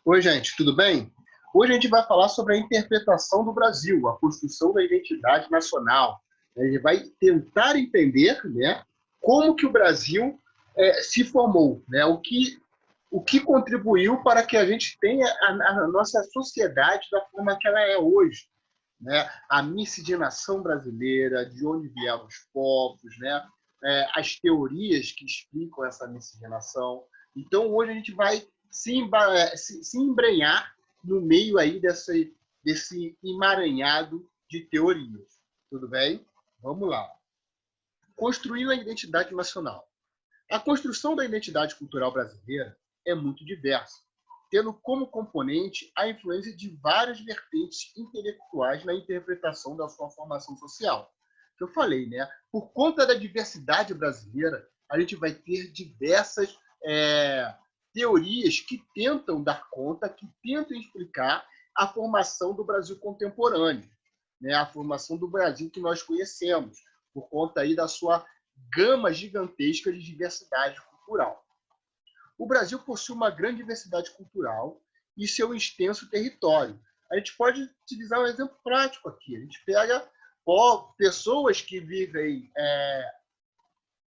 Oi, gente, tudo bem? Hoje a gente vai falar sobre a interpretação do Brasil, a construção da identidade nacional. A gente vai tentar entender, né, como que o Brasil se formou, né, o que contribuiu para que a gente tenha a nossa sociedade da forma que ela é hoje, né? A miscigenação brasileira, de onde vieram os povos, né? As teorias que explicam essa miscigenação. Então, hoje a gente vai se embrenhar no meio aí desse emaranhado de teorias. Tudo bem? Vamos lá. Construir a identidade nacional. A construção da identidade cultural brasileira é muito diversa, tendo como componente a influência de várias vertentes intelectuais na interpretação da sua formação social. Que eu falei, né? Por conta da diversidade brasileira, a gente vai ter diversas teorias que tentam dar conta, que tentam explicar a formação do Brasil contemporâneo, né? A formação do Brasil que nós conhecemos, por conta aí da sua gama gigantesca de diversidade cultural. O Brasil possui uma grande diversidade cultural e seu extenso território. A gente pode utilizar um exemplo prático aqui. A gente pega pessoas que vivem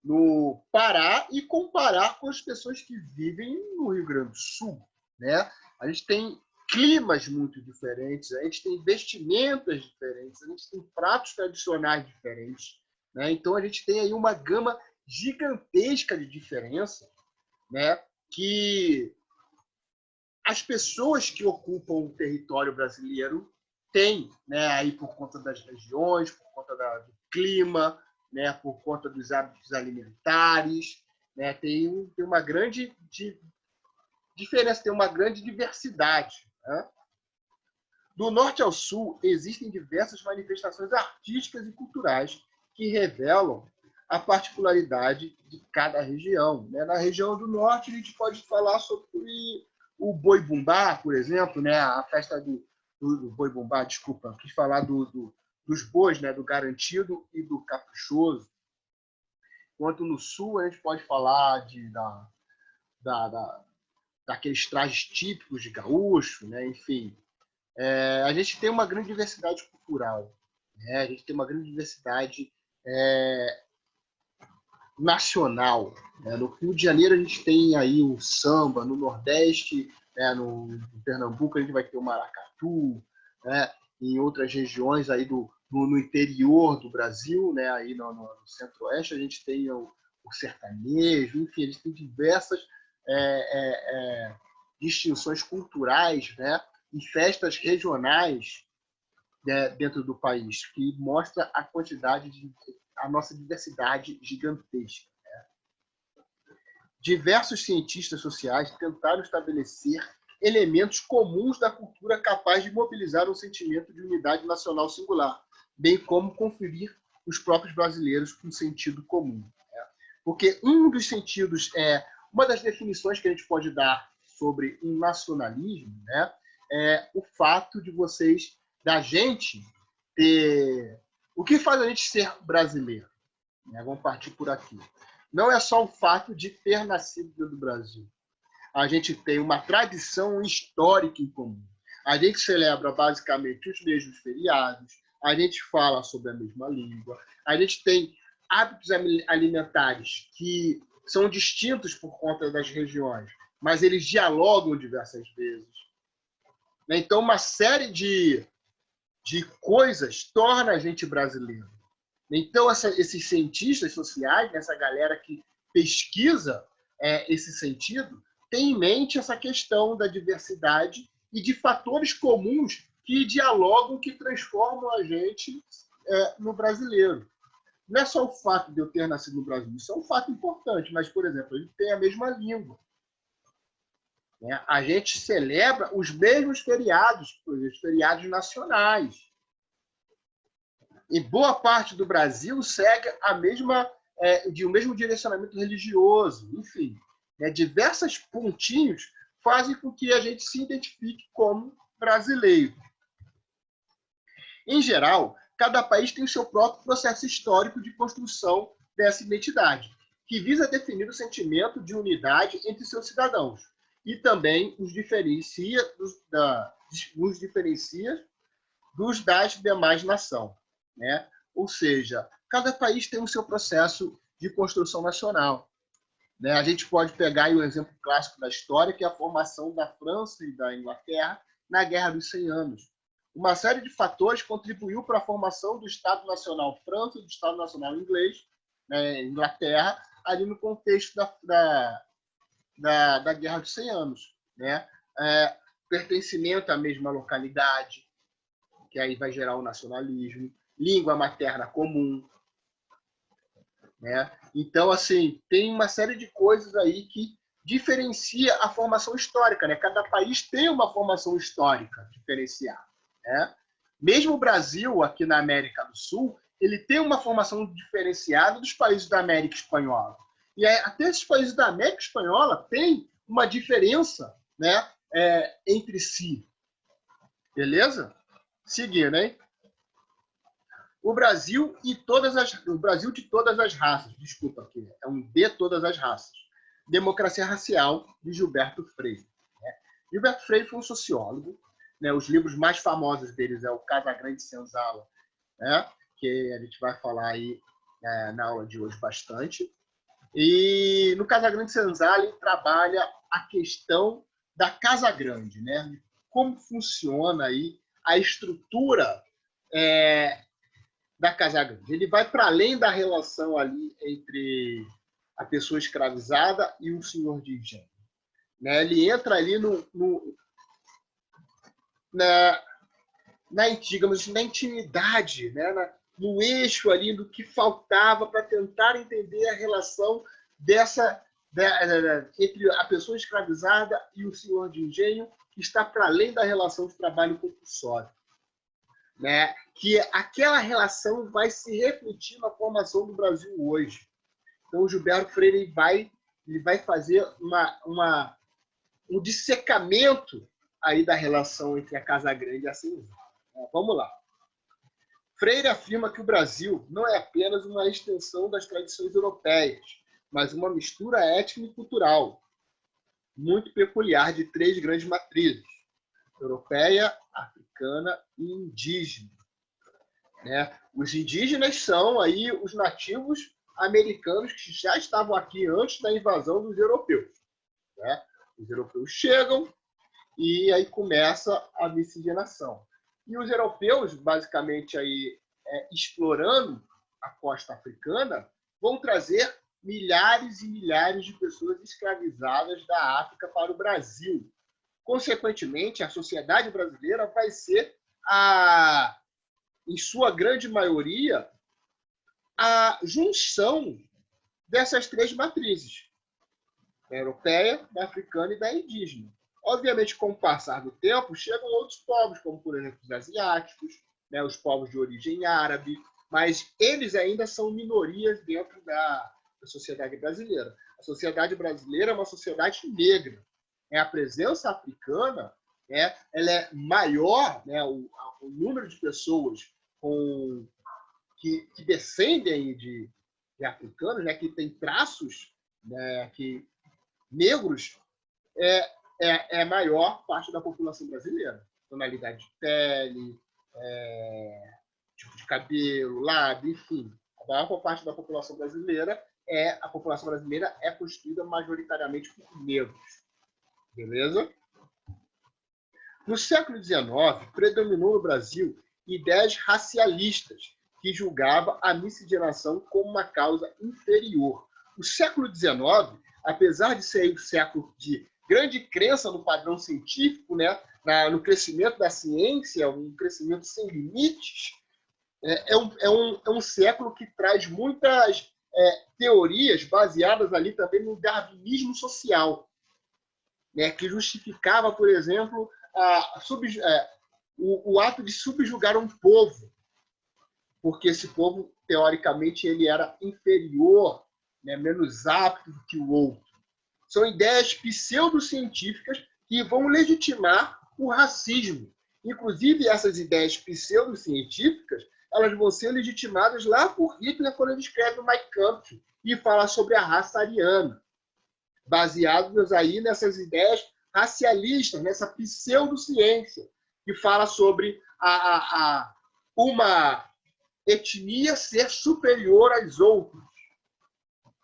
no Pará e comparar com as pessoas que vivem no Rio Grande do Sul, né? A gente tem climas muito diferentes, a gente tem vestimentas diferentes, a gente tem pratos tradicionais diferentes, né? Então a gente tem aí uma gama gigantesca de diferença, né? Que as pessoas que ocupam o território brasileiro têm, né? Aí por conta das regiões, por conta do clima, né? Por conta dos hábitos alimentares, né? Tem uma grande diferença, tem uma grande diversidade, né? Do norte ao sul, existem diversas manifestações artísticas e culturais que revelam a particularidade de cada região. Na região do norte, a gente pode falar sobre o boi bumbá, por exemplo, né? A festa do boi bumbá, desculpa, quis falar dos bois, né? Do garantido e do caprichoso. Enquanto no sul, a gente pode falar daqueles trajes típicos de gaúcho, né? Enfim, a gente tem uma grande diversidade cultural, né? A gente tem uma grande diversidade nacional, né? No Rio de Janeiro a gente tem aí o samba, no Nordeste, né? No Pernambuco a gente vai ter o maracatu, né? Em outras regiões aí no interior do Brasil, né? Aí no Centro-Oeste a gente tem o sertanejo, enfim, a gente tem diversas distinções culturais, né? E festas regionais, né, dentro do país, que mostra a nossa diversidade gigantesca. Diversos cientistas sociais tentaram estabelecer elementos comuns da cultura capaz de mobilizar um sentimento de unidade nacional singular, bem como conferir os próprios brasileiros um sentido comum. Porque um dos sentidos, uma das definições que a gente pode dar sobre um nacionalismo, né, é o fato de da gente ter... O que faz a gente ser brasileiro? Né? Vamos partir por aqui. Não é só o fato de ter nascido dentro do Brasil. A gente tem uma tradição histórica em comum. A gente celebra basicamente os mesmos feriados, a gente fala sobre a mesma língua, a gente tem hábitos alimentares que são distintos por conta das regiões, mas eles dialogam diversas vezes. Então, uma série de coisas torna a gente brasileiro. Então, esses cientistas sociais, essa galera que pesquisa esse sentido, tem em mente essa questão da diversidade e de fatores comuns que dialogam, que transformam a gente no brasileiro. Não é só o fato de eu ter nascido no Brasil, isso é um fato importante, mas, por exemplo, a gente tem a mesma língua. Né? A gente celebra os mesmos feriados, os feriados nacionais. E boa parte do Brasil segue o mesmo direcionamento religioso. Enfim, diversos pontinhos fazem com que a gente se identifique como brasileiro. Em geral, cada país tem o seu próprio processo histórico de construção dessa identidade, que visa definir o sentimento de unidade entre seus cidadãos. e também os diferencia dos das demais nações, né? Ou seja, cada país tem o seu processo de construção nacional, né? A gente pode pegar aí o exemplo clássico da história, que é a formação da França e da Inglaterra na Guerra dos 100 Anos. Uma série de fatores contribuiu para a formação do Estado Nacional França e do Estado Nacional Inglês, né, Inglaterra, ali no contexto da Guerra dos 100 Anos, né? Pertencimento à mesma localidade, que aí vai gerar o nacionalismo, língua materna comum, né? Então, assim, tem uma série de coisas aí que diferencia a formação histórica, né? Cada país tem uma formação histórica diferenciada, né? Mesmo o Brasil, aqui na América do Sul, ele tem uma formação diferenciada dos países da América Espanhola. E até esses países da América Espanhola têm uma diferença, né, entre si. Beleza? Seguindo, hein? O Brasil de todas as raças, desculpa aqui, é um de todas as raças. Democracia Racial, de Gilberto Freire. Né? Gilberto Freire foi um sociólogo, né? Os livros mais famosos deles é o Casagrande Senzala, né? Que a gente vai falar aí na aula de hoje bastante. E no Casagrande Senzala ele trabalha a questão da Casa Grande, né? Como funciona aí a estrutura da Casa Grande. Ele vai para além da relação ali entre a pessoa escravizada e o senhor de engenho. Né? Ele entra ali na intimidade, né? No eixo ali do que faltava para tentar entender a relação entre a pessoa escravizada e o senhor de engenho, que está para além da relação de trabalho compulsório. Né? Que aquela relação vai se refletir na formação do Brasil hoje. Então, o Gilberto Freire ele vai fazer um dissecamento aí da relação entre a Casa Grande e a Senzala. Vamos lá. Freire afirma que o Brasil não é apenas uma extensão das tradições europeias, mas uma mistura étnica e cultural muito peculiar de três grandes matrizes: europeia, africana e indígena. Né? Os indígenas são aí os nativos americanos que já estavam aqui antes da invasão dos europeus. Né? Os europeus chegam e aí começa a miscigenação. E os europeus, basicamente, aí, explorando a costa africana, vão trazer milhares e milhares de pessoas escravizadas da África para o Brasil. Consequentemente, a sociedade brasileira vai ser, em sua grande maioria, a junção dessas três matrizes: da europeia, da africana e da indígena. Obviamente, com o passar do tempo, chegam outros povos, como, por exemplo, os asiáticos, né, os povos de origem árabe, mas eles ainda são minorias dentro da sociedade brasileira. A sociedade brasileira é uma sociedade negra. A presença africana, ela é maior, né, o número de pessoas que descendem de africanos, né, que têm traços, né, negros, é a maior parte da população brasileira. Tonalidade de pele, tipo de cabelo, lábio, enfim. A maior parte da população brasileira é constituída majoritariamente por negros. Beleza? No século XIX, predominou no Brasil ideias racialistas, que julgavam a miscigenação como uma causa inferior. O século XIX, apesar de ser um século de grande crença no padrão científico, né, no crescimento da ciência, um crescimento sem limites, é um século que traz muitas teorias baseadas ali também no darwinismo social, né, que justificava, por exemplo, o ato de subjugar um povo, porque esse povo, teoricamente, ele era inferior, né, menos apto do que o outro. São ideias pseudocientíficas que vão legitimar o racismo. Inclusive, essas ideias pseudocientíficas, elas vão ser legitimadas lá por Hitler, quando ele escreve o Mein Kampf e fala sobre a raça ariana. baseados aí nessas ideias racialistas, nessa pseudociência, que fala sobre uma etnia ser superior às outras,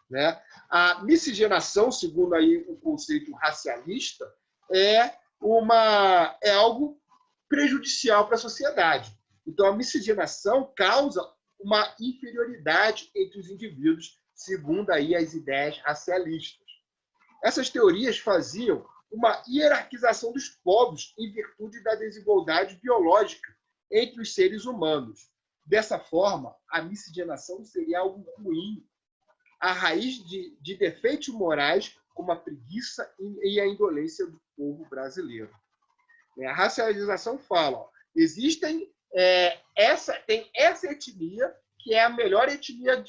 né? A miscigenação, segundo aí o conceito racialista, é algo prejudicial para a sociedade. Então, a miscigenação causa uma inferioridade entre os indivíduos, segundo aí as ideias racialistas. Essas teorias faziam uma hierarquização dos povos em virtude da desigualdade biológica entre os seres humanos. Dessa forma, a miscigenação seria algo ruim, a raiz de defeitos morais como a preguiça e a indolência do povo brasileiro. A racialização fala, tem essa etnia que é a melhor etnia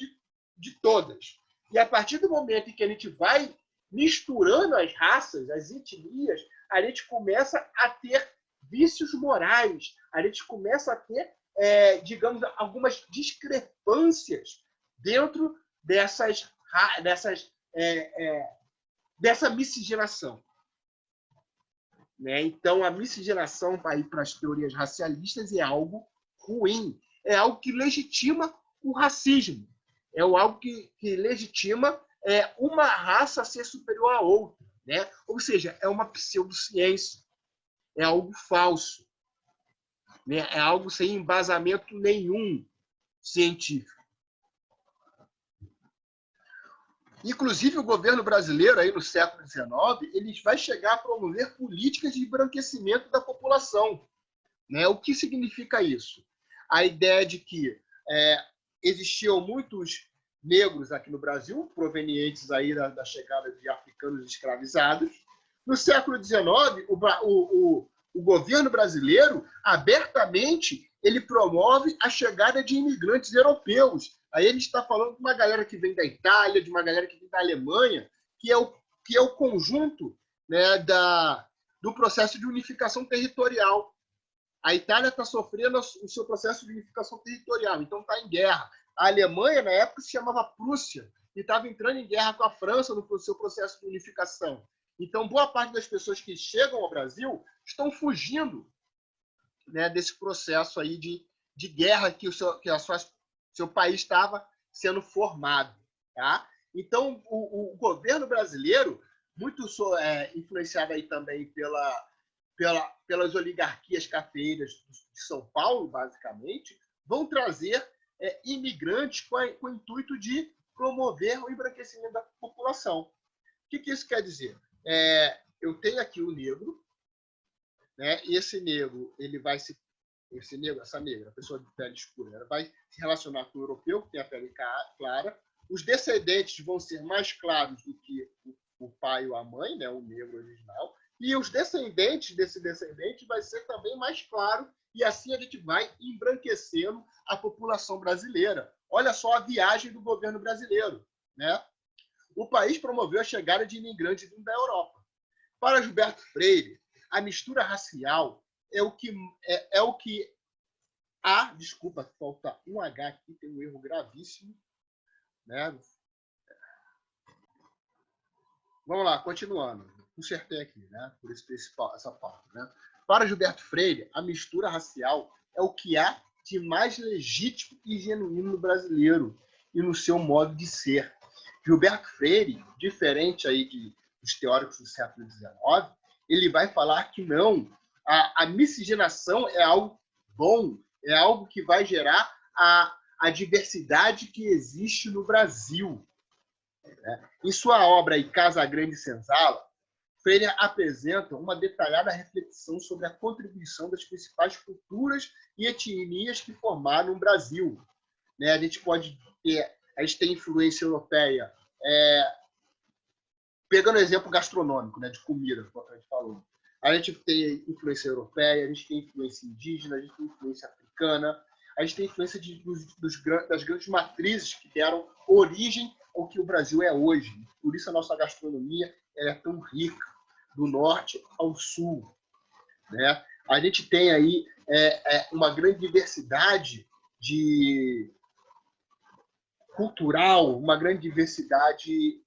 de todas. E a partir do momento em que a gente vai misturando as raças, as etnias, a gente começa a ter vícios morais, a gente começa a ter, digamos, algumas discrepâncias dentro dessa miscigenação. Né? Então, a miscigenação para as teorias racialistas é algo ruim, é algo que legitima o racismo, é algo que legitima uma raça ser superior à outra. Né? Ou seja, é uma pseudociência, é algo falso, né? É algo sem embasamento nenhum científico. Inclusive, o governo brasileiro, aí no século XIX, ele vai chegar a promover políticas de embranquecimento da população. Né? O que significa isso? A ideia de que existiam muitos negros aqui no Brasil, provenientes aí da chegada de africanos escravizados. No século XIX, o governo brasileiro, abertamente, ele promove a chegada de imigrantes europeus. Aí ele está falando de uma galera que vem da Itália, de uma galera que vem da Alemanha, que é o conjunto, né, do processo de unificação territorial. A Itália está sofrendo o seu processo de unificação territorial, então está em guerra. A Alemanha, na época, se chamava Prússia, e estava entrando em guerra com a França no seu processo de unificação. Então, boa parte das pessoas que chegam ao Brasil estão fugindo, né, desse processo aí de guerra que o seu país estava sendo formado. Tá? Então, o governo brasileiro, muito influenciado aí também pelas oligarquias cafeeiras de São Paulo, basicamente, vão trazer imigrantes com o intuito de promover o embranquecimento da população. O que isso quer dizer? Eu tenho aqui o negro, né? E esse negro, essa negra, a pessoa de pele escura, ela vai se relacionar com o europeu, que tem a pele clara. Os descendentes vão ser mais claros do que o pai ou a mãe, né? O negro original. E os descendentes desse descendente vai ser também mais claro, e assim a gente vai embranquecendo a população brasileira. Olha só a viagem do governo brasileiro. Né? O país promoveu a chegada de imigrantes da Europa. Para Gilberto Freire, a mistura racial é o que há... Desculpa, falta um H aqui, tem um erro gravíssimo. Né? Vamos lá, continuando. Consertei aqui, né? Por isso essa parte. Né? Para Gilberto Freire, a mistura racial é o que há de mais legítimo e genuíno no brasileiro e no seu modo de ser. Gilberto Freire, diferente aí dos teóricos do século XIX, ele vai falar que não, a miscigenação é algo bom, é algo que vai gerar a diversidade que existe no Brasil. Em sua obra aí, Casa Grande e Senzala, Freire apresenta uma detalhada reflexão sobre a contribuição das principais culturas e etnias que formaram o Brasil. A gente tem influência europeia, pegando o exemplo gastronômico, né, de comida, como a gente falou. A gente tem influência europeia, a gente tem influência indígena, a gente tem influência africana, a gente tem influência das grandes matrizes que deram origem ao que o Brasil é hoje. Por isso a nossa gastronomia é tão rica, do norte ao sul. Né? A gente tem aí uma grande diversidade cultural, uma grande diversidade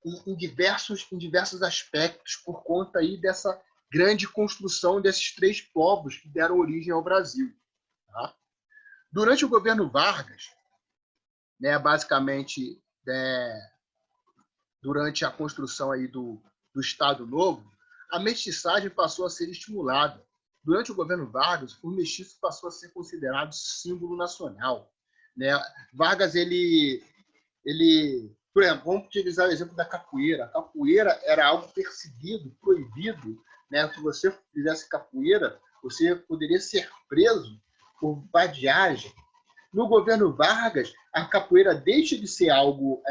em diversos aspectos por conta aí dessa grande construção desses três povos que deram origem ao Brasil. Tá? Durante o governo Vargas, né, basicamente, durante a construção aí do Estado Novo, a mestiçagem passou a ser estimulada. Durante o governo Vargas, o mestiço passou a ser considerado símbolo nacional. Né? Vargas, por exemplo, vamos utilizar o exemplo da capoeira. A capoeira era algo perseguido, proibido. Né? Se você fizesse capoeira, você poderia ser preso por vadiagem. No governo Vargas, a capoeira deixa de ser algo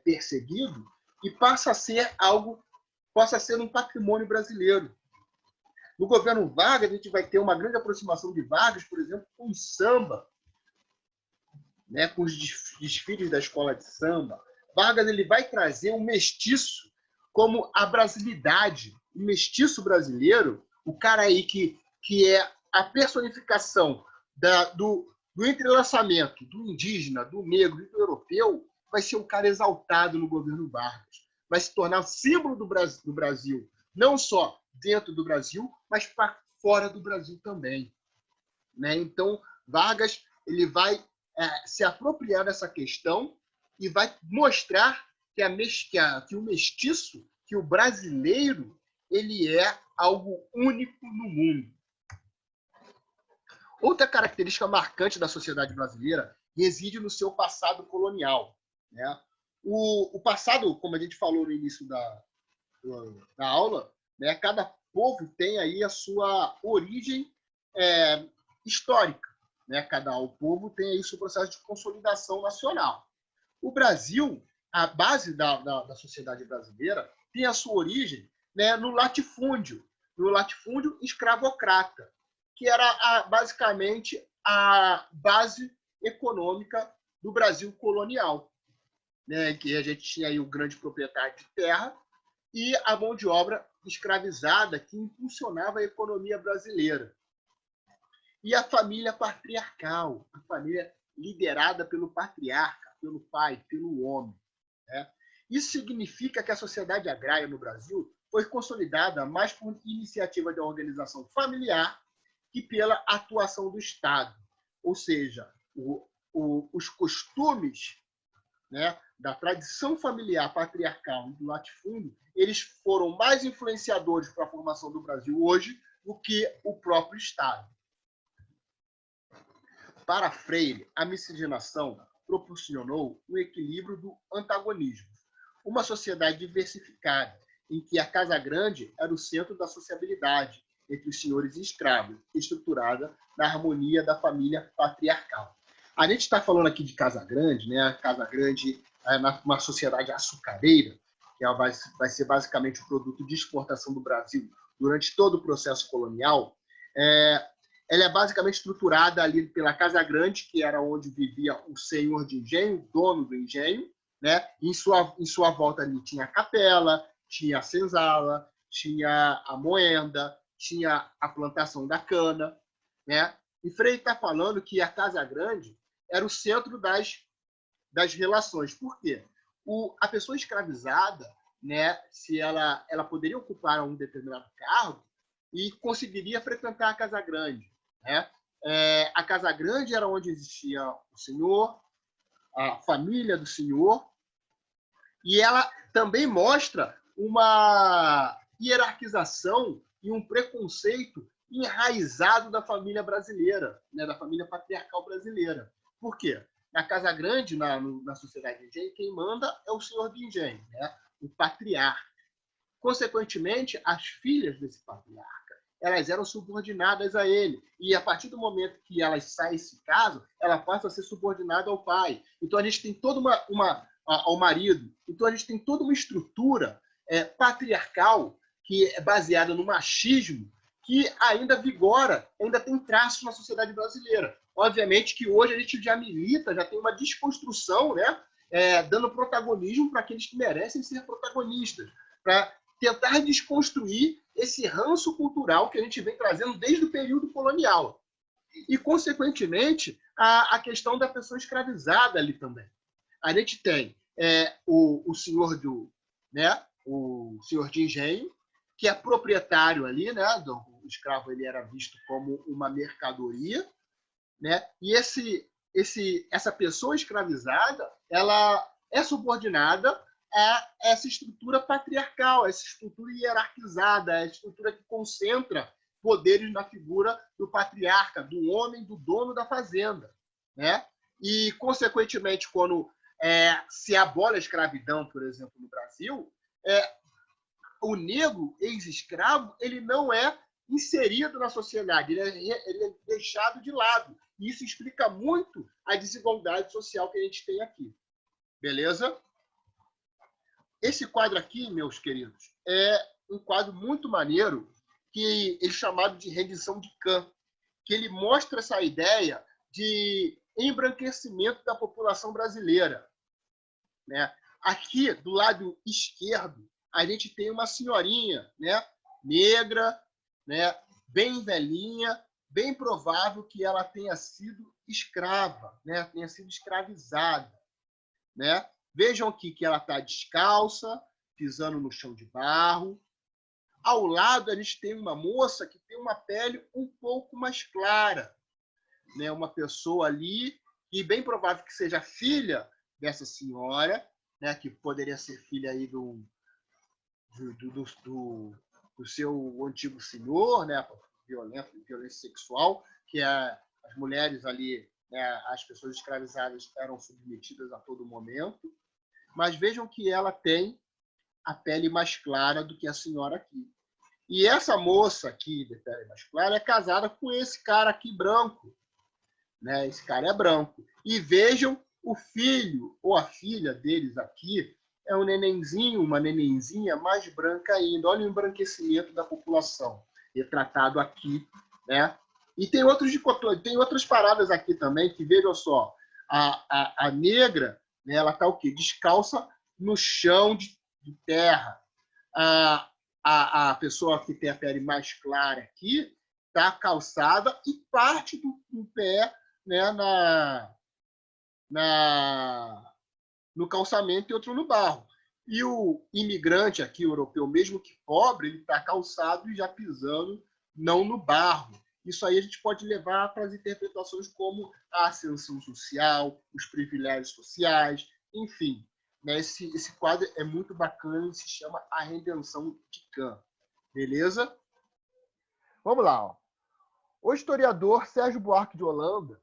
perseguido e passa a ser um patrimônio brasileiro. No governo Vargas, a gente vai ter uma grande aproximação de Vargas, por exemplo, com o samba, né, com os desfiles da escola de samba. Vargas ele vai trazer o mestiço como a brasilidade. O mestiço brasileiro, o cara aí que é a personificação do entrelaçamento do indígena, do negro e do europeu, vai ser um cara exaltado no governo Vargas. Vai se tornar símbolo do Brasil, não só dentro do Brasil, mas para fora do Brasil também. Né? Então, Vargas ele vai se apropriar dessa questão e vai mostrar que o mestiço, que o brasileiro, ele é algo único no mundo. Outra característica marcante da sociedade brasileira reside no seu passado colonial. Né? O passado, como a gente falou no início da aula, né, cada povo tem aí a sua origem histórica. Né? Cada povo tem aí seu processo de consolidação nacional. O Brasil, a base da sociedade brasileira, tem a sua origem, né, no latifúndio escravocrata, que era basicamente a base econômica do Brasil colonial. Né, que a gente tinha aí o grande proprietário de terra e a mão de obra escravizada que impulsionava a economia brasileira. E a família patriarcal, a família liderada pelo patriarca, pelo pai, pelo homem. Né? Isso significa que a sociedade agrária no Brasil foi consolidada mais por iniciativa de organização familiar que pela atuação do Estado. Ou seja, os costumes, né, da tradição familiar patriarcal e do latifúndio, eles foram mais influenciadores para a formação do Brasil hoje do que o próprio Estado. Para Freire, a miscigenação proporcionou um equilíbrio do antagonismo, uma sociedade diversificada, em que a Casa Grande era o centro da sociabilidade entre os senhores e escravos, estruturada na harmonia da família patriarcal. A gente está falando aqui de Casa Grande, né? A Casa Grande é uma sociedade açucareira, que ela vai ser basicamente o produto de exportação do Brasil durante todo o processo colonial. Ela é basicamente estruturada ali pela Casa Grande, que era onde vivia o senhor de engenho, o dono do engenho, né? Em sua volta ali tinha a capela, tinha a senzala, tinha a moenda, tinha a plantação da cana, né? E Freire está falando que a Casa Grande era o centro das relações. Por quê? A pessoa escravizada, né, se ela poderia ocupar um determinado cargo e conseguiria frequentar a Casa Grande. Né? A Casa Grande era onde existia o senhor, a família do senhor, e ela também mostra uma hierarquização e um preconceito enraizado da família brasileira, né, da família patriarcal brasileira. Por quê? Na Casa Grande, na sociedade de engenho, quem manda é o senhor de engenho, né? O patriarca. Consequentemente, as filhas desse patriarca, elas eram subordinadas a ele. E a partir do momento que elas saem desse caso, ela passa a ser subordinada ao pai. Então a gente tem toda ao marido. Então a gente tem toda uma estrutura patriarcal que é baseada no machismo, que ainda vigora, ainda tem traços na sociedade brasileira. Obviamente que hoje a gente já milita, já tem uma desconstrução, né, dando protagonismo para aqueles que merecem ser protagonistas, para tentar desconstruir esse ranço cultural que a gente vem trazendo desde o período colonial. E, consequentemente, a questão da pessoa escravizada ali também. A gente tem o senhor né, o senhor de engenho, que é proprietário ali, né? O escravo ele era visto como uma mercadoria, né? E essa pessoa escravizada, ela é subordinada a essa estrutura patriarcal, essa estrutura hierarquizada, a estrutura que concentra poderes na figura do patriarca, do homem, do dono da fazenda, né? E, consequentemente, quando se abole a escravidão, por exemplo, no Brasil, o negro ex-escravo ele não é inserido na sociedade, ele é deixado de lado. E isso explica muito a desigualdade social que a gente tem aqui. Beleza? Esse quadro aqui, meus queridos, é um quadro muito maneiro que ele é chamado de rendição de Kant, que ele mostra essa ideia de embranquecimento da população brasileira, né? Aqui, do lado esquerdo, a gente tem uma senhorinha, né, negra, né, bem velhinha, bem provável que ela tenha sido escrava, né, tenha sido escravizada, né? Vejam aqui que ela está descalça, pisando no chão de barro. Ao lado, a gente tem uma moça que tem uma pele um pouco mais clara, né? Uma pessoa ali, e bem provável que seja filha dessa senhora, né? Que poderia ser filha aí do seu antigo senhor, né? Violência sexual, que as mulheres ali, né? As pessoas escravizadas eram submetidas a todo momento. Mas vejam que ela tem a pele mais clara do que a senhora aqui. E essa moça aqui, de pele mais clara, é casada com esse cara aqui branco, né? Esse cara é branco. E vejam o filho ou a filha deles aqui, é um nenenzinho, uma nenenzinha mais branca ainda. Olha o embranquecimento da população, retratado aqui, né? E tem outras paradas aqui também, que vejam só, a negra, né, ela está o quê? Descalça no chão de terra. A pessoa que tem a pele mais clara aqui está calçada e parte do pé, né, no calçamento e outro no barro. E o imigrante aqui, o europeu, mesmo que pobre, ele está calçado e já pisando não no barro. Isso aí a gente pode levar para as interpretações como a ascensão social, os privilégios sociais, enfim. Né? Esse quadro é muito bacana e se chama A Redenção de Kant. Beleza? Vamos lá. Ó. O historiador Sérgio Buarque de Holanda,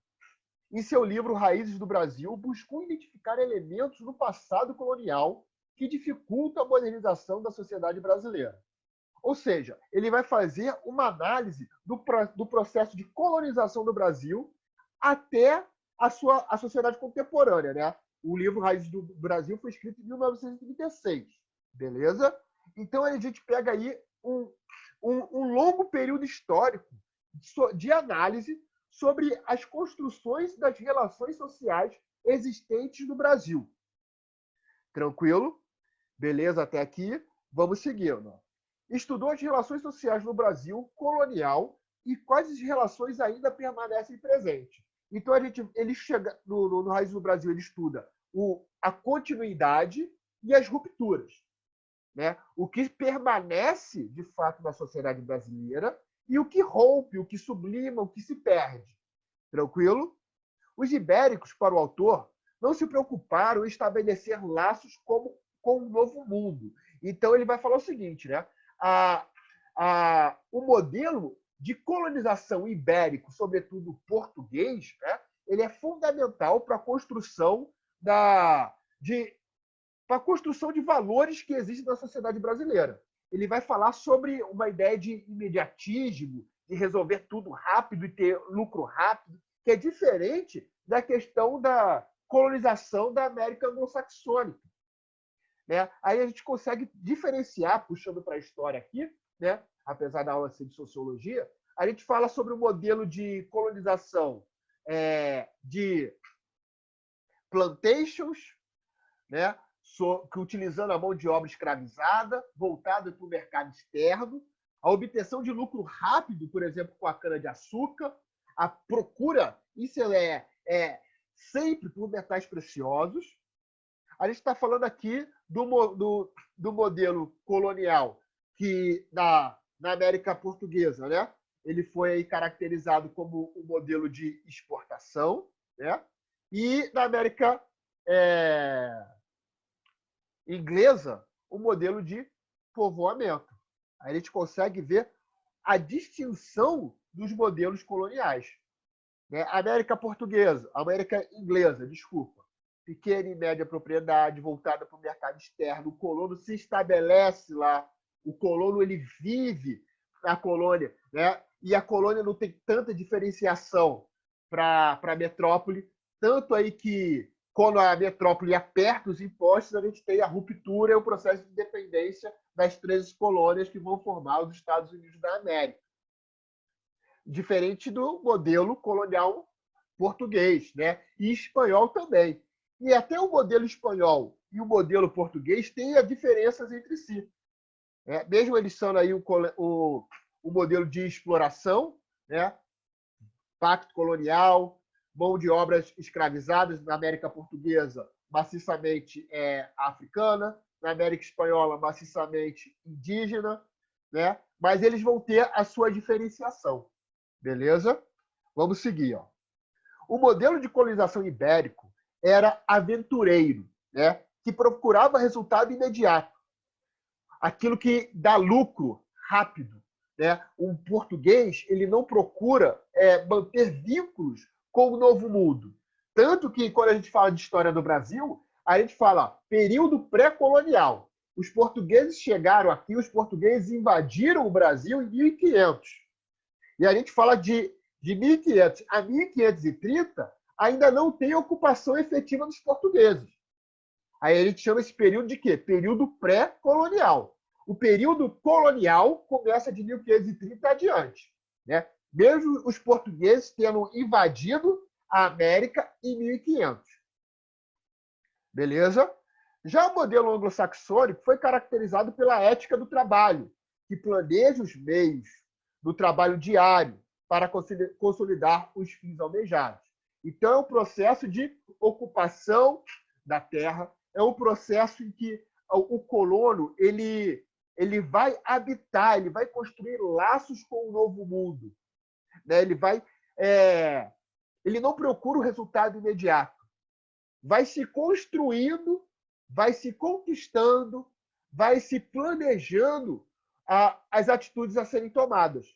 em seu livro Raízes do Brasil, buscou identificar elementos no passado colonial que dificultam a modernização da sociedade brasileira. Ou seja, ele vai fazer uma análise do processo de colonização do Brasil até a sociedade contemporânea. Né? O livro Raízes do Brasil foi escrito em 1936. Beleza? Então, a gente pega aí um longo período histórico de análise sobre as construções das relações sociais existentes no Brasil. Tranquilo? Beleza até aqui? Vamos seguindo. Estudou as relações sociais no Brasil colonial e quais as relações ainda permanecem presentes. Então, ele chega no Raiz do Brasil, ele estuda a continuidade e as rupturas. Né? O que permanece, de fato, na sociedade brasileira e o que rompe, o que sublima, o que se perde. Tranquilo? Os ibéricos, para o autor, não se preocuparam em estabelecer laços com um novo mundo. Então, ele vai falar o seguinte, né? O modelo de colonização ibérico, sobretudo português, né? Ele é fundamental para a construção de valores que existem na sociedade brasileira. Ele vai falar sobre uma ideia de imediatismo, de resolver tudo rápido e ter lucro rápido, que é diferente da questão da colonização da América anglo-saxônica. Né? Aí a gente consegue diferenciar, puxando para a história aqui, né? Apesar da aula ser de sociologia, a gente fala sobre o modelo de colonização de plantations, né? Que utilizando a mão de obra escravizada, voltada para o mercado externo, a obtenção de lucro rápido, por exemplo, com a cana-de-açúcar, a procura, isso sempre por metais preciosos, A gente está falando aqui do modelo colonial que na América Portuguesa, né? Ele foi aí caracterizado como um modelo de exportação, né? E na América inglesa, o modelo de povoamento. Aí a gente consegue ver a distinção dos modelos coloniais. Né? América portuguesa, América inglesa, desculpa. Pequena e média propriedade, voltada para o mercado externo. O colono se estabelece lá. O colono ele vive na colônia. Né? E a colônia não tem tanta diferenciação para a metrópole. Tanto aí que, quando a metrópole aperta os impostos, a gente tem a ruptura e o processo de independência das 13 colônias que vão formar os Estados Unidos da América. Diferente do modelo colonial português, né? E espanhol também. E até o modelo espanhol e o modelo português têm diferenças entre si. Mesmo eles sendo aí o modelo de exploração, né? Pacto colonial, mão de obras escravizadas na América portuguesa, maciçamente africana, na América espanhola, maciçamente indígena, né? Mas eles vão ter a sua diferenciação. Beleza? Vamos seguir. Ó. O modelo de colonização ibérico era aventureiro, né? Que procurava resultado imediato. Aquilo que dá lucro rápido. Né? Um português ele não procura manter vínculos com o Novo Mundo. Tanto que, quando a gente fala de história do Brasil, a gente fala período pré-colonial. Os portugueses chegaram aqui, os portugueses invadiram o Brasil em 1500. E a gente fala de 1500 a 1530, ainda não tem ocupação efetiva dos portugueses. Aí a gente chama esse período de quê? Período pré-colonial. O período colonial começa de 1530 adiante. Né? Mesmo os portugueses tendo invadido a América em 1500. Beleza? Já o modelo anglo-saxônico foi caracterizado pela ética do trabalho, que planeja os meios do trabalho diário para consolidar os fins almejados. Então, é um processo de ocupação da terra, é um processo em que o colono ele vai habitar, ele vai construir laços com o novo mundo. Né? Ele não procura o resultado imediato. Vai se construindo, vai se conquistando, vai se planejando as atitudes a serem tomadas.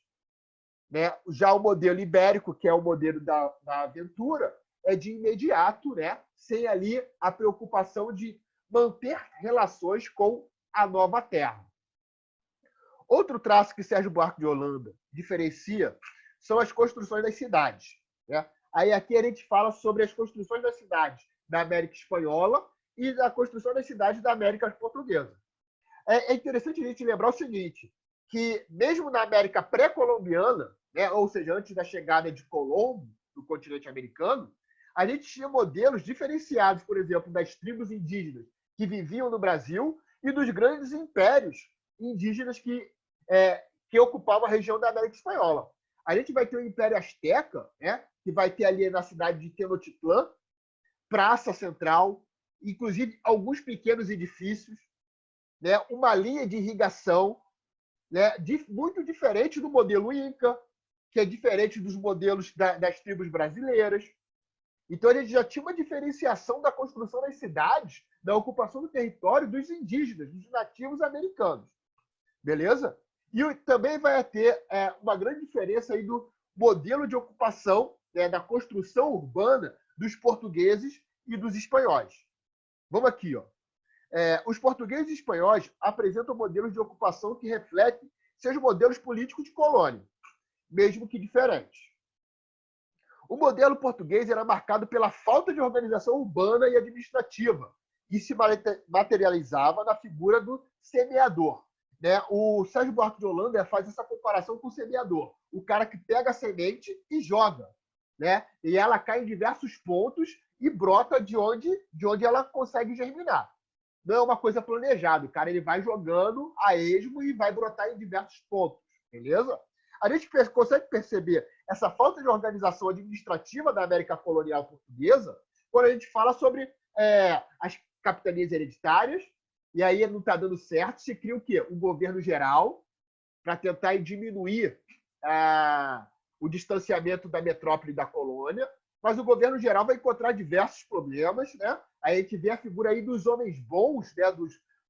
Né? Já o modelo ibérico, que é o modelo da aventura, é de imediato, né? Sem ali a preocupação de manter relações com a nova terra. Outro traço que Sérgio Buarque de Holanda diferencia são as construções das cidades. Né? Aí aqui a gente fala sobre as construções das cidades da América Espanhola e da construção das cidades da América Portuguesa. É interessante a gente lembrar o seguinte, que mesmo na América pré-colombiana, né, ou seja, antes da chegada de Colombo no continente americano, a gente tinha modelos diferenciados, por exemplo, das tribos indígenas que viviam no Brasil e dos grandes impérios indígenas que ocupavam a região da América Espanhola. A gente vai ter o Império Azteca, né, que vai ter ali na cidade de Tenochtitlán, praça central, inclusive alguns pequenos edifícios, né, uma linha de irrigação, né, muito diferente do modelo Inca, que é diferente dos modelos das tribos brasileiras. Então, a gente já tinha uma diferenciação da construção das cidades, da ocupação do território dos indígenas, dos nativos americanos. Beleza? E também vai ter uma grande diferença aí do modelo de ocupação, né, da construção urbana dos portugueses e dos espanhóis. Vamos aqui, ó. Os portugueses e espanhóis apresentam modelos de ocupação que refletem seus modelos políticos de colônia, mesmo que diferentes. O modelo português era marcado pela falta de organização urbana e administrativa, que se materializava na figura do semeador. Né? O Sérgio Buarque de Holanda faz essa comparação com o semeador, o cara que pega a semente e joga. Né? E ela cai em diversos pontos e brota de onde ela consegue germinar. Não é uma coisa planejada. O cara ele vai jogando a esmo e vai brotar em diversos pontos. Beleza? A gente consegue perceber essa falta de organização administrativa da América colonial portuguesa quando a gente fala sobre capitanias hereditárias, e aí não está dando certo, se cria o quê? Um governo geral para tentar diminuir o distanciamento da metrópole e da colônia, mas o governo geral vai encontrar diversos problemas, né? Aí a gente vê a figura aí dos homens bons, né?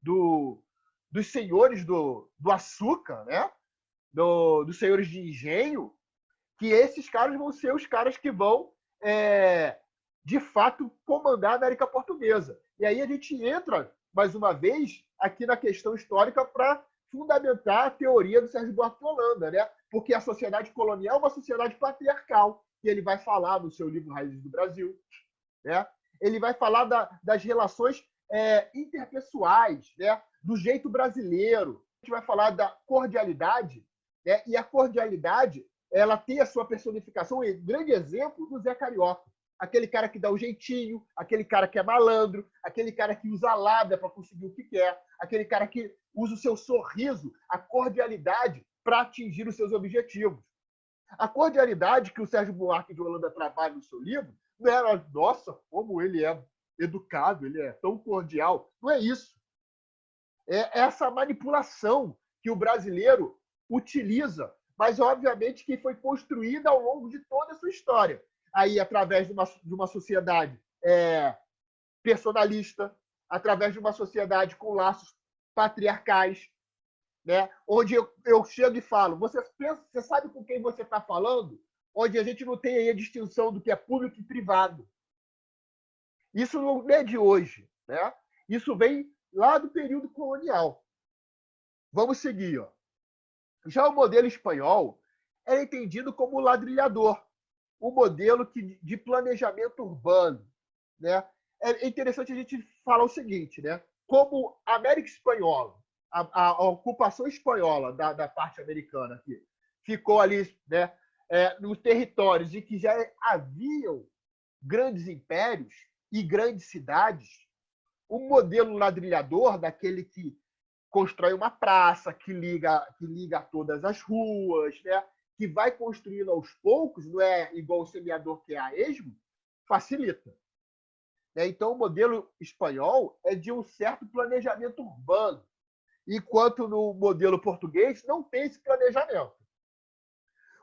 Dos senhores do açúcar, né? Dos senhores de engenho, que esses caras vão ser os caras que vão, de fato, comandar a América Portuguesa. E aí a gente entra, mais uma vez, aqui na questão histórica para fundamentar a teoria do Sérgio Buarque de Holanda, né? Porque a sociedade colonial é uma sociedade patriarcal, que ele vai falar no seu livro Raízes do Brasil, né? Ele vai falar das relações interpessoais, né? Do jeito brasileiro. A gente vai falar da cordialidade, né? E a cordialidade ela tem a sua personificação, um grande exemplo do Zé Carioca. Aquele cara que dá o jeitinho, aquele cara que é malandro, aquele cara que usa a lábia para conseguir o que quer, aquele cara que usa o seu sorriso, a cordialidade para atingir os seus objetivos. A cordialidade que o Sérgio Buarque de Holanda trabalha no seu livro não era, nossa, como ele é educado, ele é tão cordial. Não é isso. É essa manipulação que o brasileiro utiliza, mas, obviamente, que foi construída ao longo de toda a sua história. Aí, através de uma sociedade personalista, através de uma sociedade com laços patriarcais, né? Onde eu chego e falo, você sabe com quem você está falando? Onde a gente não tem aí a distinção do que é público e privado. Isso não é de hoje, né? Isso vem lá do período colonial. Vamos seguir. Ó. Já o modelo espanhol é entendido como ladrilhador, um modelo de planejamento urbano, né? É interessante a gente falar o seguinte, né? Como a América Espanhola, a ocupação espanhola da parte americana aqui, ficou ali, né, nos territórios em que já haviam grandes impérios e grandes cidades, o modelo ladrilhador, daquele que constrói uma praça, que liga todas as ruas, né, que vai construindo aos poucos, não é igual o semeador que é a esmo, facilita. Então, o modelo espanhol é de um certo planejamento urbano, enquanto no modelo português não tem esse planejamento.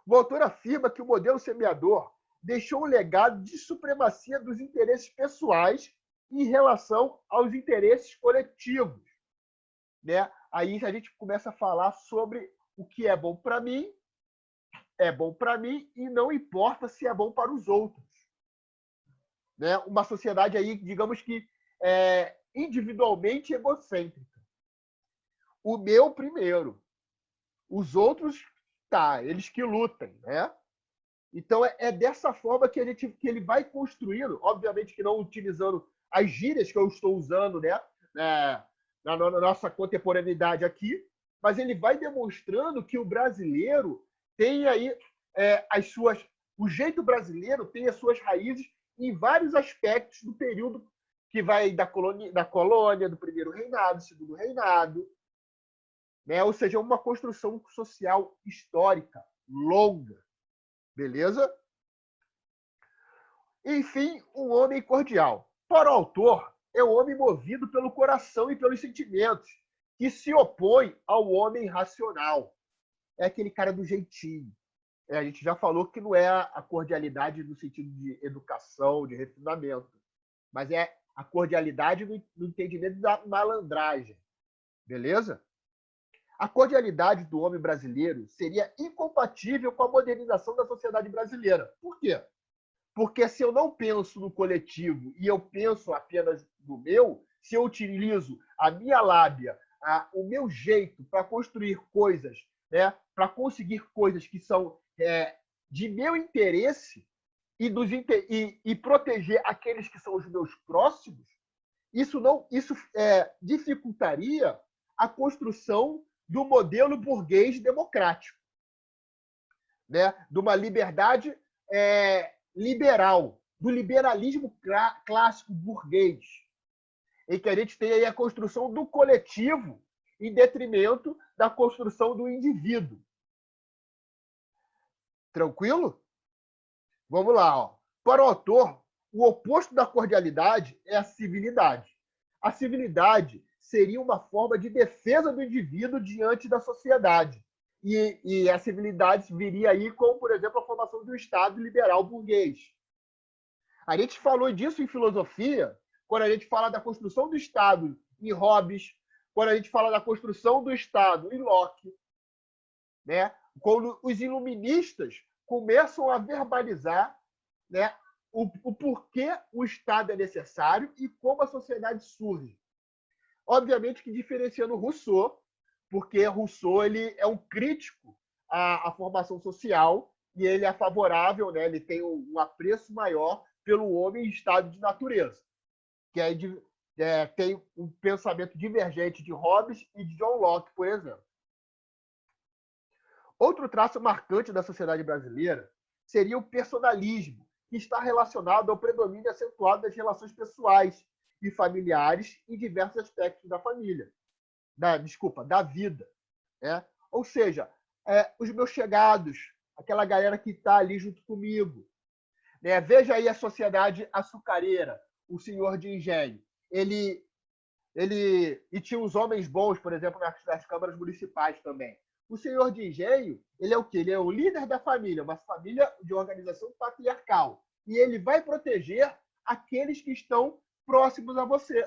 O autor afirma que o modelo semeador deixou um legado de supremacia dos interesses pessoais em relação aos interesses coletivos. Né? Aí a gente começa a falar sobre o que é bom para mim e não importa se é bom para os outros. Né? Uma sociedade aí, digamos que individualmente egocêntrica. O meu primeiro. Os outros, tá, eles que lutem, né? Então é dessa forma que ele vai construindo, obviamente que não utilizando as gírias que eu estou usando, né? Na nossa contemporaneidade aqui, mas ele vai demonstrando que o brasileiro tem aí o jeito brasileiro tem as suas raízes em vários aspectos do período que vai da colônia, do primeiro reinado, segundo reinado, né? Ou seja, uma construção social histórica longa, beleza? Enfim, um homem cordial. Para o autor, é um homem movido pelo coração e pelos sentimentos, que se opõe ao homem racional. É aquele cara do jeitinho. A gente já falou que não é a cordialidade no sentido de educação, de refinamento, mas é a cordialidade no entendimento da malandragem. Beleza? A cordialidade do homem brasileiro seria incompatível com a modernização da sociedade brasileira. Por quê? Porque se eu não penso no coletivo e eu penso apenas no meu, se eu utilizo a minha lábia, o meu jeito para construir coisas, né, para conseguir coisas que são de meu interesse e proteger aqueles que são os meus próximos, isso dificultaria a construção do modelo burguês democrático, né, de uma liberdade liberal, do liberalismo clássico burguês, em que a gente tem aí a construção do coletivo em detrimento da construção do indivíduo. Tranquilo? Vamos lá. Ó. Para o autor, o oposto da cordialidade é a civilidade. a civilidade seria uma forma de defesa do indivíduo diante da sociedade. E a civilidade viria aí com, por exemplo, a formação do Estado liberal burguês. A gente falou disso em filosofia, quando a gente fala da construção do Estado em Hobbes, quando a gente fala da construção do Estado em Locke, né? Quando os iluministas começam a verbalizar, né, o porquê o Estado é necessário e como a sociedade surge. Obviamente que diferenciando Rousseau, porque Rousseau ele é um crítico à formação social e ele é favorável, né, ele tem um apreço maior pelo homem em estado de natureza, que tem um pensamento divergente de Hobbes e de John Locke, por exemplo. Outro traço marcante da sociedade brasileira seria o personalismo, que está relacionado ao predomínio acentuado das relações pessoais e familiares em diversos aspectos da família. Da vida. Né? Ou seja, os meus chegados, aquela galera que está ali junto comigo. Né? Veja aí a sociedade açucareira, o senhor de engenho. E tinha os homens bons, por exemplo, nas câmaras municipais também. O senhor de engenho, ele é o quê? Ele é o líder da família, uma família de organização patriarcal. E ele vai proteger aqueles que estão próximos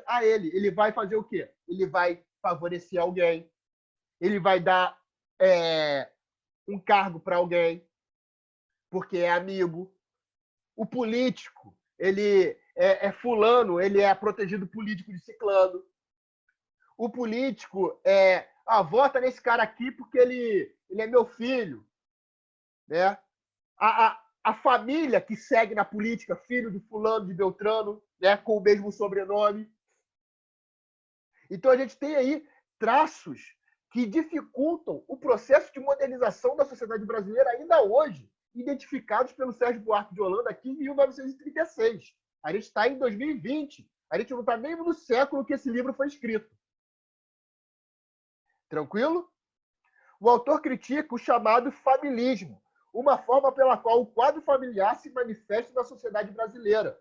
a ele. Ele vai fazer o quê? Ele vai favorecer alguém. Ele vai dar um cargo para alguém, porque é amigo. O político, ele é fulano, ele é protegido político de ciclano. O político vota nesse cara aqui porque ele é meu filho. Né? A família que segue na política, filho de fulano, de Beltrano, né, com o mesmo sobrenome. Então, a gente tem aí traços que dificultam o processo de modernização da sociedade brasileira ainda hoje, identificados pelo Sérgio Buarque de Holanda aqui em 1936. A gente está em 2020. A gente não está nem no século que esse livro foi escrito. Tranquilo? O autor critica o chamado familismo, uma forma pela qual o quadro familiar se manifesta na sociedade brasileira.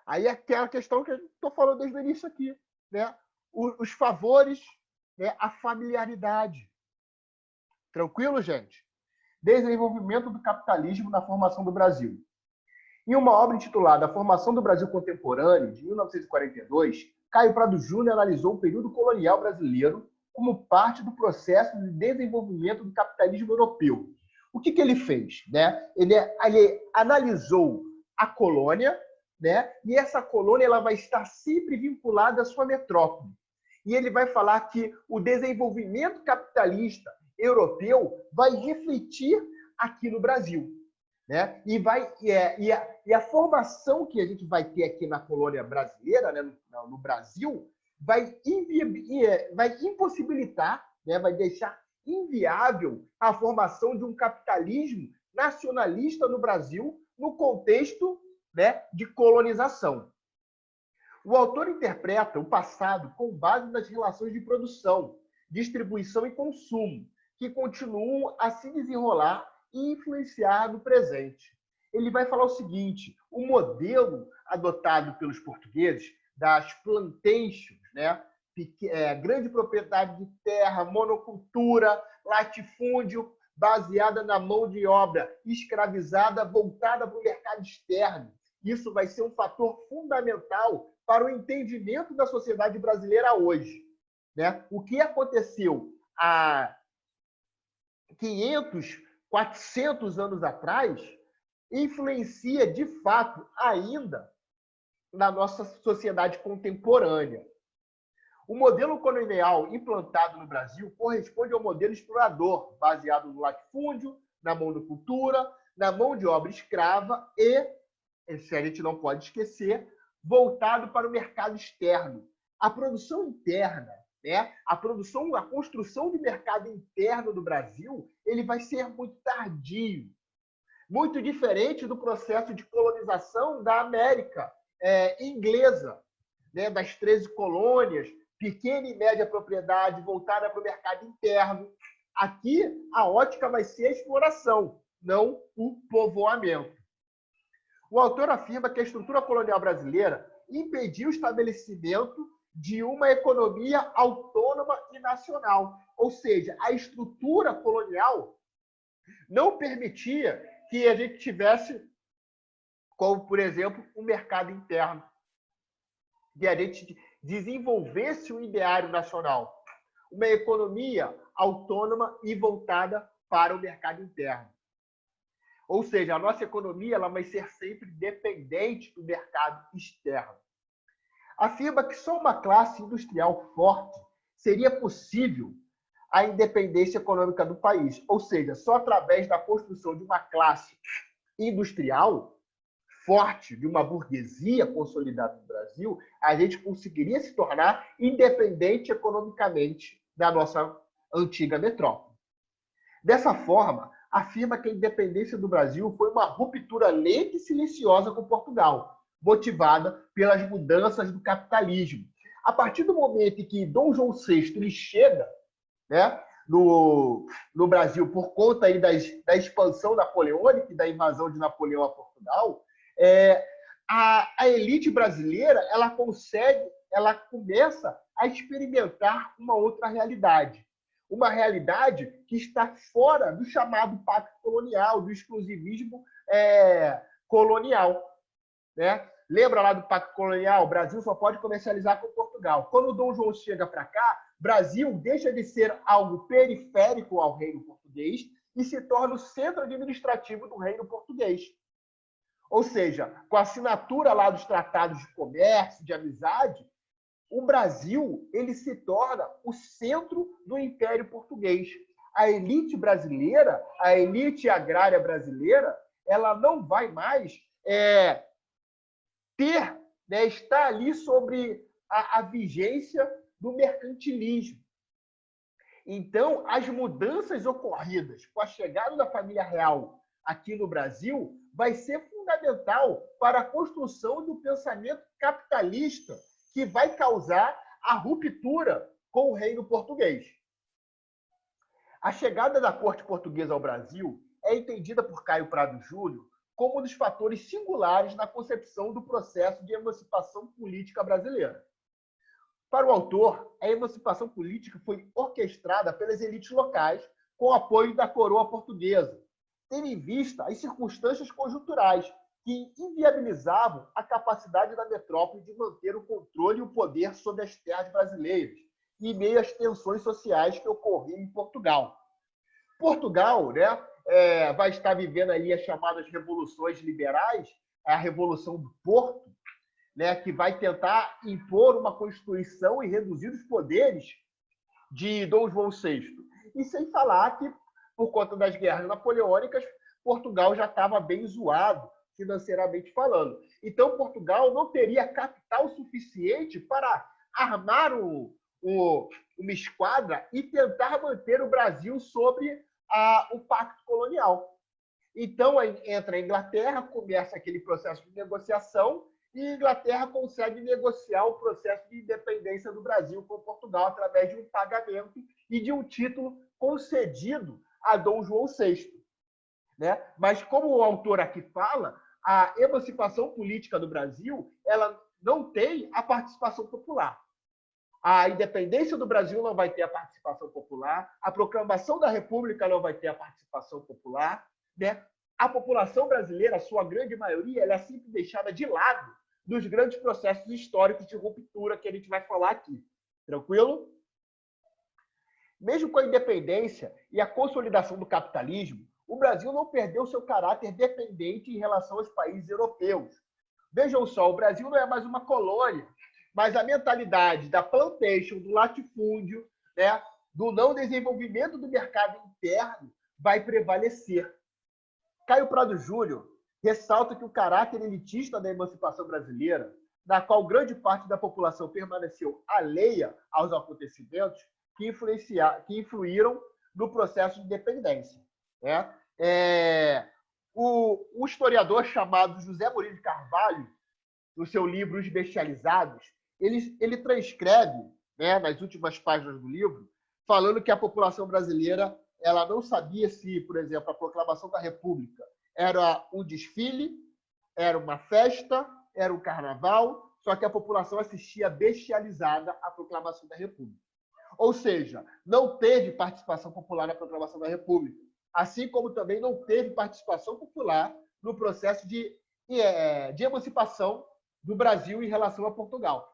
Aí é aquela questão que eu estou falando desde o início aqui, né? Os favores, né? A familiaridade. Tranquilo, gente? Desenvolvimento do capitalismo na formação do Brasil. Em uma obra intitulada A Formação do Brasil Contemporâneo, de 1942, Caio Prado Júnior analisou o período colonial brasileiro como parte do processo de desenvolvimento do capitalismo europeu. O que ele fez? Né? Ele analisou a colônia, né? E essa colônia ela vai estar sempre vinculada à sua metrópole. E ele vai falar que o desenvolvimento capitalista europeu vai refletir aqui no Brasil. Né? E a formação que a gente vai ter aqui na colônia brasileira, né? no Brasil, vai impossibilitar, né? Vai deixar inviável a formação de um capitalismo nacionalista no Brasil no contexto, né? De colonização. O autor interpreta o passado com base nas relações de produção, distribuição e consumo, que continuam a se desenrolar e influenciar no presente. Ele vai falar o seguinte: o modelo adotado pelos portugueses das plantations, né? Grande propriedade de terra, monocultura, latifúndio, baseada na mão de obra escravizada, voltada para o mercado externo. Isso vai ser um fator fundamental para o entendimento da sociedade brasileira hoje. Né? O que aconteceu há 500, 400 anos atrás influencia, de fato, ainda na nossa sociedade contemporânea. O modelo colonial implantado no Brasil corresponde ao modelo explorador, baseado no latifúndio, na monocultura, na mão de obra escrava e, se a gente não pode esquecer, voltado para o mercado externo. A produção interna, né? A construção de mercado interno do Brasil, ele vai ser muito tardio, muito diferente do processo de colonização da América inglesa, né? Das 13 colônias, pequena e média propriedade voltada para o mercado interno. Aqui, a ótica vai ser a exploração, não o povoamento. O autor afirma que a estrutura colonial brasileira impedir o estabelecimento de uma economia autônoma e nacional. Ou seja, a estrutura colonial não permitia que a gente tivesse, como, por exemplo, um mercado interno, que a gente desenvolvesse um ideário nacional, uma economia autônoma e voltada para o mercado interno. Ou seja, a nossa economia ela vai ser sempre dependente do mercado externo. Afirma que só uma classe industrial forte seria possível a independência econômica do país. Ou seja, só através da construção de uma classe industrial forte, de uma burguesia consolidada no Brasil, a gente conseguiria se tornar independente economicamente da nossa antiga metrópole. Dessa forma, afirma que a independência do Brasil foi uma ruptura lenta e silenciosa com Portugal, motivada pelas mudanças do capitalismo. A partir do momento em que Dom João VI ele chega, né, no Brasil por conta aí da expansão napoleônica e da invasão de Napoleão a Portugal, a elite brasileira ela começa a experimentar uma outra realidade. Uma realidade que está fora do chamado pacto colonial, do exclusivismo colonial. Né? Lembra lá do pacto colonial? O Brasil só pode comercializar com Portugal. Quando o Dom João chega para cá, Brasil deixa de ser algo periférico ao reino português e se torna o centro administrativo do reino português. Ou seja, com a assinatura lá dos tratados de comércio, de amizade, o Brasil ele se torna o centro do Império Português. A elite brasileira, a elite agrária brasileira, ela não vai mais estar ali sobre a vigência do mercantilismo. Então, as mudanças ocorridas com a chegada da família real aqui no Brasil vai ser fundamental para a construção do pensamento capitalista que vai causar a ruptura com o reino português. A chegada da corte portuguesa ao Brasil é entendida por Caio Prado Júnior como um dos fatores singulares na concepção do processo de emancipação política brasileira. Para o autor, a emancipação política foi orquestrada pelas elites locais com o apoio da coroa portuguesa, tendo em vista as circunstâncias conjunturais que inviabilizavam a capacidade da metrópole de manter o controle e o poder sobre as terras brasileiras, em meio às tensões sociais que ocorriam em Portugal. Portugal, né, vai estar vivendo ali as chamadas revoluções liberais, a Revolução do Porto, né, que vai tentar impor uma Constituição e reduzir os poderes de Dom João VI. E sem falar que, por conta das guerras napoleônicas, Portugal já estava bem zoado, financeiramente falando. Então, Portugal não teria capital suficiente para armar uma esquadra e tentar manter o Brasil sobre o pacto colonial. Então, entra a Inglaterra, começa aquele processo de negociação, e a Inglaterra consegue negociar o processo de independência do Brasil com Portugal através de um pagamento e de um título concedido a Dom João VI. Né? Mas, como o autor aqui fala, a emancipação política do Brasil ela não tem a participação popular. A independência do Brasil não vai ter a participação popular, a proclamação da República não vai ter a participação popular. Né? A população brasileira, a sua grande maioria, ela é sempre deixada de lado dos grandes processos históricos de ruptura que a gente vai falar aqui. Tranquilo? Mesmo com a independência e a consolidação do capitalismo, o Brasil não perdeu seu caráter dependente em relação aos países europeus. Vejam só, o Brasil não é mais uma colônia, mas a mentalidade da plantation, do latifúndio, né, do não desenvolvimento do mercado interno vai prevalecer. Caio Prado Júnior ressalta que o caráter elitista da emancipação brasileira, na qual grande parte da população permaneceu alheia aos acontecimentos que influíram no processo de independência. Né? O historiador chamado José Murilo de Carvalho, no seu livro Os Bestializados, ele transcreve, né, nas últimas páginas do livro, falando que a população brasileira ela não sabia se, por exemplo, a proclamação da República era um desfile, era uma festa, era um carnaval, só que a população assistia bestializada à proclamação da República. Ou seja, não teve participação popular na proclamação da República, assim como também não teve participação popular no processo de emancipação do Brasil em relação a Portugal.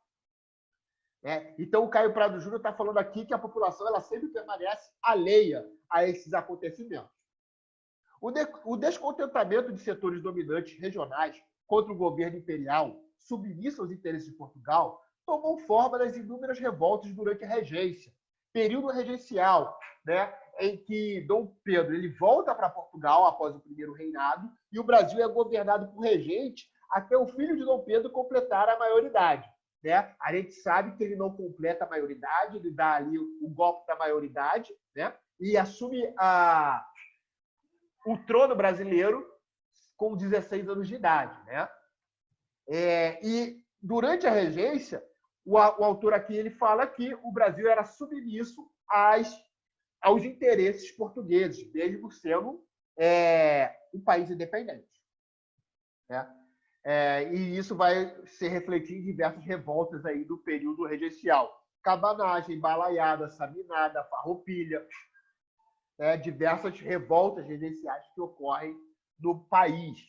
Então, o Caio Prado Júnior está falando aqui que a população ela sempre permanece alheia a esses acontecimentos. O descontentamento de setores dominantes regionais contra o governo imperial, submisso aos interesses de Portugal, tomou forma nas inúmeras revoltas durante a regência, período regencial, em que Dom Pedro ele volta para Portugal após o primeiro reinado e o Brasil é governado por regente até o filho de Dom Pedro completar a maioridade. A gente sabe que ele não completa a maioridade, ele dá ali o golpe da maioridade, e assume o trono brasileiro com 16 anos de idade. E durante a regência, o autor aqui ele fala que o Brasil era submisso aos interesses portugueses, mesmo sendo um país independente. E isso vai se refletir em diversas revoltas aí do período regencial. Cabanagem, balaiada, sabinada, farroupilha, diversas revoltas regenciais que ocorrem no país.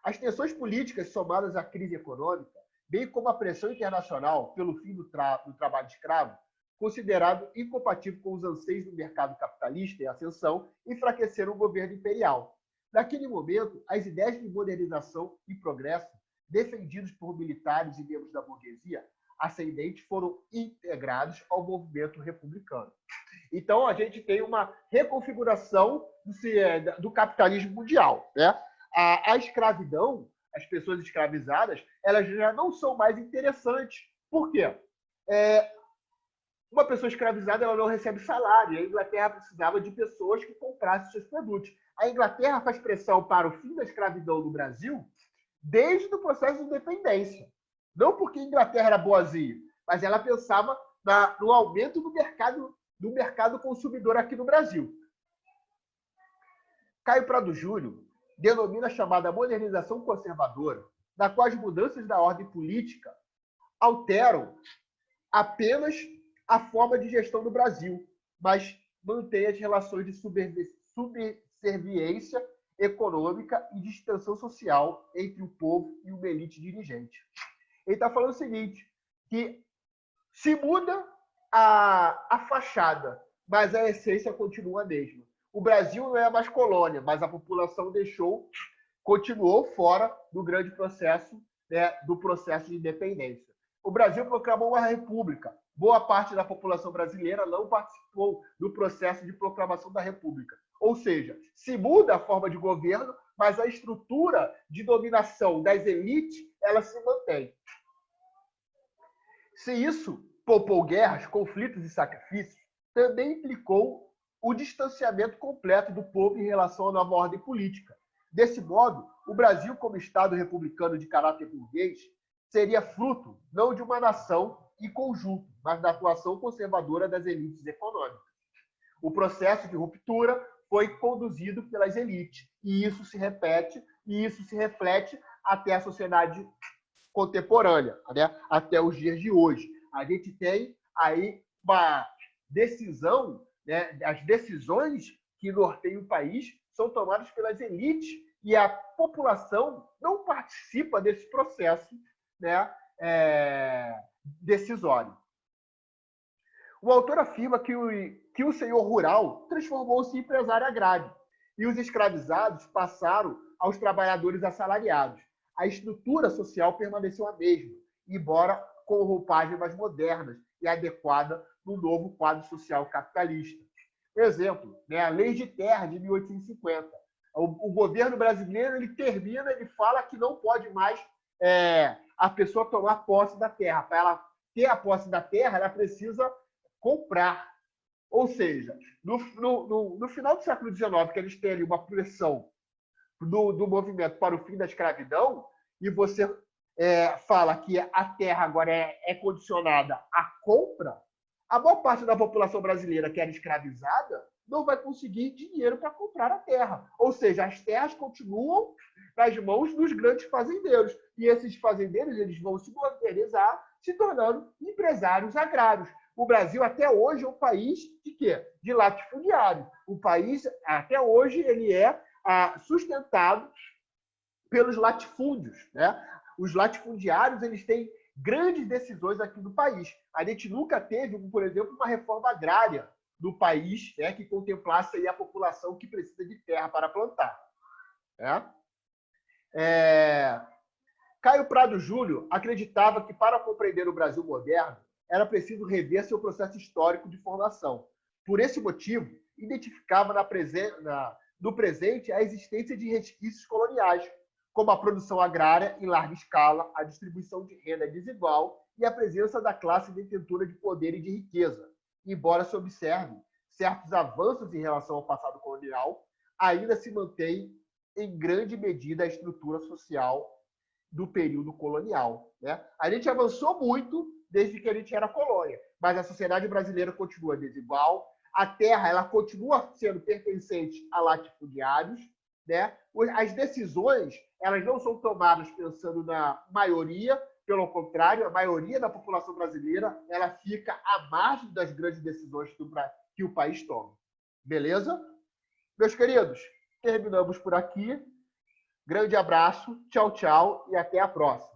As tensões políticas somadas à crise econômica, bem como a pressão internacional pelo fim do trabalho escravo, considerado incompatível com os anseios do mercado capitalista em ascensão, enfraqueceram o governo imperial. Naquele momento, as ideias de modernização e progresso, defendidos por militares e membros da burguesia ascendente, foram integrados ao movimento republicano. Então, a gente tem uma reconfiguração do capitalismo mundial. A escravidão, as pessoas escravizadas, elas já não são mais interessantes. Por quê? Uma pessoa escravizada ela não recebe salário. A Inglaterra precisava de pessoas que comprassem seus produtos. A Inglaterra faz pressão para o fim da escravidão no Brasil desde o processo de independência. Não porque a Inglaterra era boazinha, mas ela pensava no aumento do mercado consumidor aqui no Brasil. Caio Prado Júnior denomina a chamada modernização conservadora, na qual as mudanças da ordem política alteram apenas a forma de gestão do Brasil, mas mantém as relações de subserviência econômica e de extensão social entre o povo e uma elite dirigente. Ele está falando o seguinte, que se muda a fachada, mas a essência continua a mesma. O Brasil não é mais colônia, mas a população continuou fora do grande processo, do processo de independência. O Brasil proclamou uma república. Boa parte da população brasileira não participou do processo de proclamação da república. Ou seja, se muda a forma de governo, mas a estrutura de dominação das elites ela se mantém. Se isso poupou guerras, conflitos e sacrifícios, também implicou o distanciamento completo do povo em relação à nova ordem política. Desse modo, o Brasil, como Estado republicano de caráter burguês, seria fruto não de uma nação em conjunto, mas da atuação conservadora das elites econômicas. O processo de ruptura foi conduzido pelas elites, e isso se repete, e isso se reflete até a sociedade contemporânea, até os dias de hoje. A gente tem aí uma decisão, as decisões que norteiam o país são tomadas pelas elites e a população não participa desse processo decisório. O autor afirma que o senhor rural transformou-se em empresário agrário e os escravizados passaram aos trabalhadores assalariados. A estrutura social permaneceu a mesma, embora com roupagem mais modernas e adequada no novo quadro social capitalista. Por exemplo, a Lei de Terra de 1850. O governo brasileiro ele fala que não pode mais a pessoa tomar posse da terra. Para ela ter a posse da terra, ela precisa comprar. Ou seja, no final do século XIX, que eles têm ali uma pressão do movimento para o fim da escravidão, e você fala que a terra agora é condicionada à compra, a maior parte da população brasileira que era escravizada não vai conseguir dinheiro para comprar a terra. Ou seja, as terras continuam nas mãos dos grandes fazendeiros. E esses fazendeiros eles vão se modernizar, se tornando empresários agrários. O Brasil, até hoje, é um país de quê? De latifundiário. O país, até hoje, ele é sustentado pelos latifúndios, né? Os latifundiários eles têm grandes decisões aqui no país. A gente nunca teve, por exemplo, uma reforma agrária no país, né, que contemplasse aí a população que precisa de terra para plantar. Caio Prado Júnior acreditava que, para compreender o Brasil moderno, era preciso rever seu processo histórico de formação. Por esse motivo, identificava no presente a existência de resquícios coloniais, como a produção agrária em larga escala, a distribuição de renda desigual e a presença da classe detentora de poder e de riqueza. Embora se observe certos avanços em relação ao passado colonial, ainda se mantém em grande medida a estrutura social do período colonial, né? A gente avançou muito desde que a gente era colônia, mas a sociedade brasileira continua desigual, a terra ela continua sendo pertencente a latifundiários, né? As decisões elas não são tomadas pensando na maioria, pelo contrário, a maioria da população brasileira ela fica à margem das grandes decisões que o país toma. Beleza? Meus queridos, terminamos por aqui. Grande abraço, tchau, tchau e até a próxima.